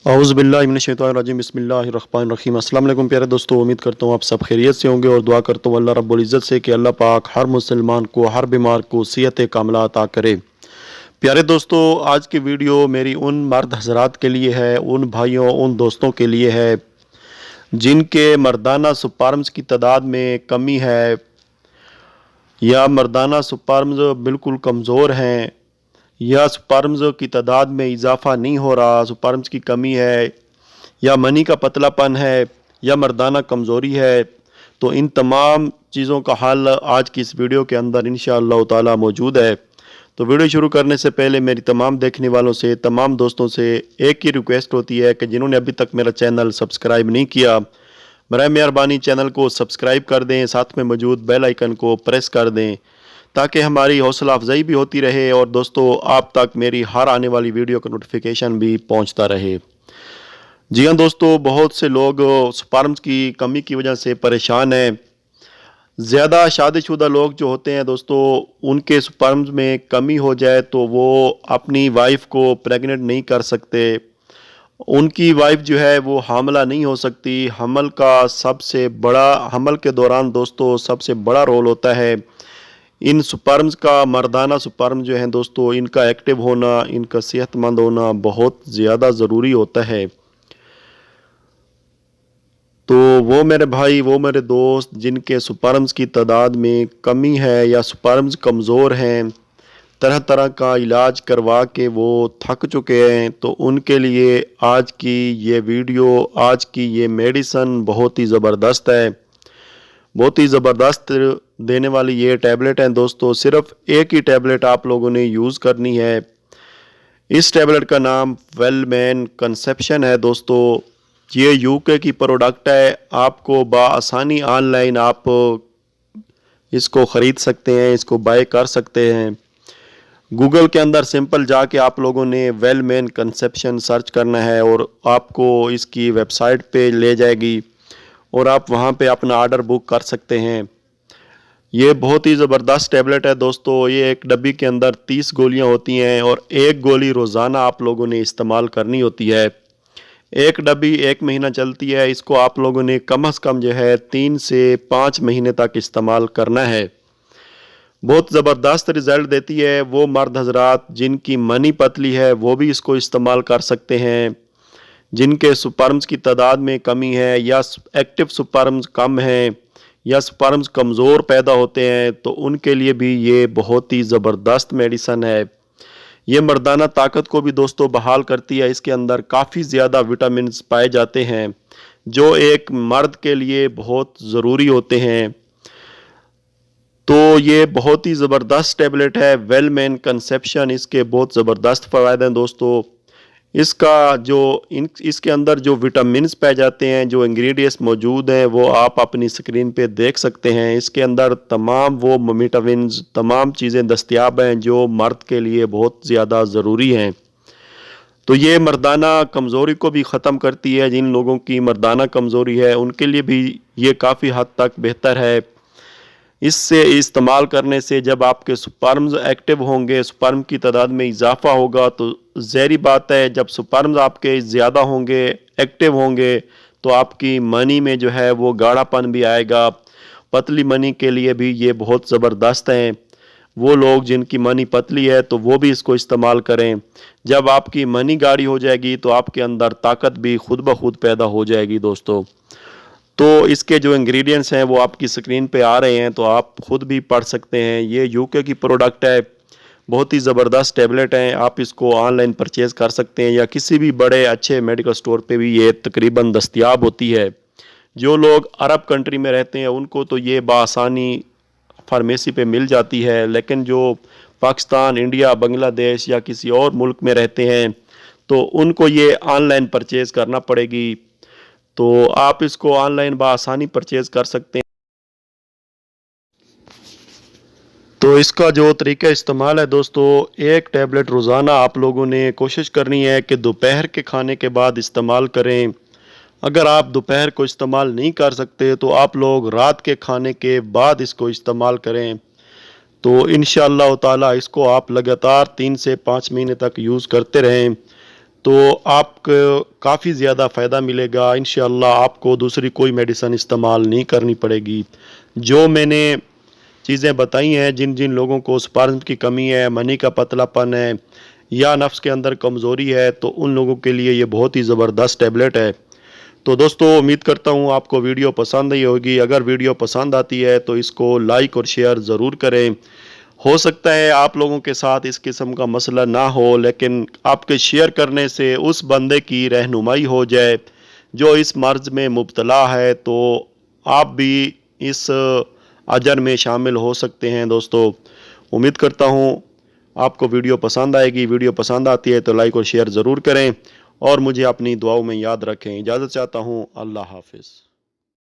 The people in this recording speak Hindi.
औज़ुबिल्लाहिमिनश्शैतानिर्रजीम बिस्मिल्लाहिर्रहमानिर्रहीम। अस्सलाम वालेकुम प्यारे दोस्तों, उम्मीद करता हूँ आप सब खैरियत से होंगे और दुआ करता हूँ अल्लाह रब्बुल इज़्ज़त से कि अल्लाह पाक हर मुसलमान को, हर बीमार को सेहत कामिला अता करे। प्यारे दोस्तों, आज की वीडियो मेरी उन मर्द हज़रात के लिए है, उन भाइयों, उन दोस्तों के लिए है जिनके मर्दाना स्पर्म्स की तादाद में कमी है या मर्दाना स्पर्म्स बिल्कुल कमज़ोर हैं या स्पर्म्स की तादाद में इजाफा नहीं हो रहा, स्पर्म्स की कमी है या मनी का पतलापन है या मर्दाना कमज़ोरी है। तो इन तमाम चीज़ों का हल आज की इस वीडियो के अंदर इंशाअल्लाह ताला मौजूद है। तो वीडियो शुरू करने से पहले मेरी तमाम देखने वालों से, तमाम दोस्तों से एक ही रिक्वेस्ट होती है कि जिन्होंने अभी तक मेरा चैनल सब्सक्राइब नहीं किया, बराए मेहरबानी चैनल को सब्सक्राइब कर दें, साथ में मौजूद बेल आइकन को प्रेस कर दें ताकि हमारी हौसला अफजाई भी होती रहे और दोस्तों आप तक मेरी हर आने वाली वीडियो का नोटिफिकेशन भी पहुंचता रहे। जी हाँ दोस्तों, बहुत से लोग स्पर्म्स की कमी की वजह से परेशान हैं। ज़्यादा शादीशुदा लोग जो होते हैं दोस्तों, उनके स्पर्म्स में कमी हो जाए तो वो अपनी वाइफ को प्रेग्नेंट नहीं कर सकते। उनकी वाइफ जो है वो हामला नहीं हो सकती। हमल के दौरान दोस्तों सबसे बड़ा रोल होता है इन स्पर्म्स का। मर्दाना स्पर्म जो हैं दोस्तों, इनका एक्टिव होना, इनका सेहतमंद होना बहुत ज़्यादा ज़रूरी होता है। तो वो मेरे भाई, वो मेरे दोस्त जिनके स्पर्म्स की तादाद में कमी है या स्पर्म्स कमज़ोर हैं, तरह तरह का इलाज करवा के वो थक चुके हैं, तो उनके लिए आज की ये वीडियो, आज की ये मेडिसन बहुत ही ज़बरदस्त है। बहुत ही ज़बरदस्त देने वाली ये टैबलेट हैं दोस्तों। सिर्फ एक ही टैबलेट आप लोगों ने यूज़ करनी है। इस टैबलेट का नाम वेलमैन कंसेप्शन है दोस्तों। ये यूके की प्रोडक्ट है। आपको बआसानी ऑनलाइन आप इसको ख़रीद सकते हैं, इसको बाय कर सकते हैं। गूगल के अंदर सिंपल जाके आप लोगों ने वेलमैन कंसेप्शन सर्च करना है और आपको इसकी वेबसाइट पे ले जाएगी और आप वहाँ पे अपना ऑर्डर बुक कर सकते हैं। ये बहुत ही ज़बरदस्त टैबलेट है दोस्तों। ये एक डब्बी के अंदर 30 गोलियां होती हैं और एक गोली रोज़ाना आप लोगों ने इस्तेमाल करनी होती है। एक डब्बी 1 महीना चलती है। इसको आप लोगों ने कम से कम जो है 3 से 5 महीने तक इस्तेमाल करना है। बहुत ज़बरदस्त रिज़ल्ट देती है। वो मर्द हजरात जिनकी मनी पतली है वो भी इसको इस्तेमाल कर सकते हैं। जिनके स्पर्म्स की तादाद में कमी है या एक्टिव स्पर्म्स कम हैं या स्पर्म्स कमज़ोर पैदा होते हैं, तो उनके लिए भी ये बहुत ही ज़बरदस्त मेडिसन है। ये मर्दाना ताकत को भी दोस्तों बहाल करती है। इसके अंदर काफ़ी ज़्यादा विटामिन्स पाए जाते हैं जो एक मर्द के लिए बहुत ज़रूरी होते हैं। तो ये बहुत ही ज़बरदस्त टैबलेट है वेलमैन कंसेप्शन। इसके बहुत ज़बरदस्त फ़वाद हैं दोस्तों। इसके अंदर जो विटामिन्स पाए जाते हैं, जो इंग्रेडिएंट्स मौजूद हैं, वो आप अपनी स्क्रीन पे देख सकते हैं। इसके अंदर तमाम वो विटामिन्स, तमाम चीज़ें दस्तयाब हैं जो मर्द के लिए बहुत ज़्यादा ज़रूरी हैं। तो ये मर्दाना कमज़ोरी को भी ख़त्म करती है। जिन लोगों की मर्दाना कमज़ोरी है उनके लिए भी ये काफ़ी हद तक बेहतर है। इससे इस्तेमाल करने से जब आपके स्पर्म्स एक्टिव होंगे, स्पर्म की तादाद में इजाफा होगा, तो ज़ाहिर बात है जब स्पर्म्स आपके ज़्यादा होंगे, एक्टिव होंगे, तो आपकी मनी में जो है वो गाढ़ापन भी आएगा। पतली मनी के लिए भी ये बहुत ज़बरदस्त हैं। वो लोग जिनकी मनी पतली है तो वो भी इसको इस्तेमाल करें। जब आपकी मनी गाढ़ी हो जाएगी तो आपके अंदर ताकत भी खुद ब खुद पैदा हो जाएगी दोस्तों। तो इसके जो इंग्रेडिएंट्स हैं वो आपकी स्क्रीन पे आ रहे हैं, तो आप खुद भी पढ़ सकते हैं। ये यूके की प्रोडक्ट है। बहुत ही ज़बरदस्त टैबलेट हैं। आप इसको ऑनलाइन परचेज़ कर सकते हैं या किसी भी बड़े अच्छे मेडिकल स्टोर पे भी ये तकरीबन दस्तयाब होती है। जो लोग अरब कंट्री में रहते हैं उनको तो ये बआसानी फार्मेसी पे मिल जाती है, लेकिन जो पाकिस्तान, इंडिया, बांग्लादेश या किसी और मुल्क में रहते हैं तो उनको ये ऑनलाइन परचेज़ करना पड़ेगी। तो आप इसको ऑनलाइन बआसानी परचेज़ कर सकते हैं। तो इसका जो तरीका इस्तेमाल है दोस्तों, एक टैबलेट रोज़ाना आप लोगों ने कोशिश करनी है कि दोपहर के खाने के बाद इस्तेमाल करें। अगर आप दोपहर को इस्तेमाल नहीं कर सकते तो आप लोग रात के खाने के बाद इसको इस्तेमाल करें। तो इंशाअल्लाह ताला इसको आप लगातार 3 से 5 महीने तक यूज़ करते रहें। तो आपको काफ़ी ज़्यादा फ़ायदा मिलेगा। इंशाअल्लाह आपको दूसरी कोई मेडिसिन इस्तेमाल नहीं करनी पड़ेगी। जो मैंने चीज़ें बताई हैं, जिन जिन लोगों को स्पर्म की कमी है, मनी का पतलापन है या नफ्स के अंदर कमज़ोरी है, तो उन लोगों के लिए ये बहुत ही ज़बरदस्त टैबलेट है। तो दोस्तों उम्मीद करता हूँ आपको वीडियो पसंद आई होगी। अगर वीडियो पसंद आती है तो इसको लाइक और शेयर ज़रूर करें। हो सकता है आप लोगों के साथ इस किस्म का मसला ना हो, लेकिन आपके शेयर करने से उस बंदे की रहनुमाई हो जाए जो इस मर्ज़ में मुब्तला है, तो आप भी इस अजर में शामिल हो सकते हैं। दोस्तों उम्मीद करता हूँ आपको वीडियो पसंद आएगी। वीडियो पसंद आती है तो लाइक और शेयर ज़रूर करें और मुझे अपनी दुआओं में याद रखें। इजाज़त चाहता हूँ। अल्लाह हाफ़िज़।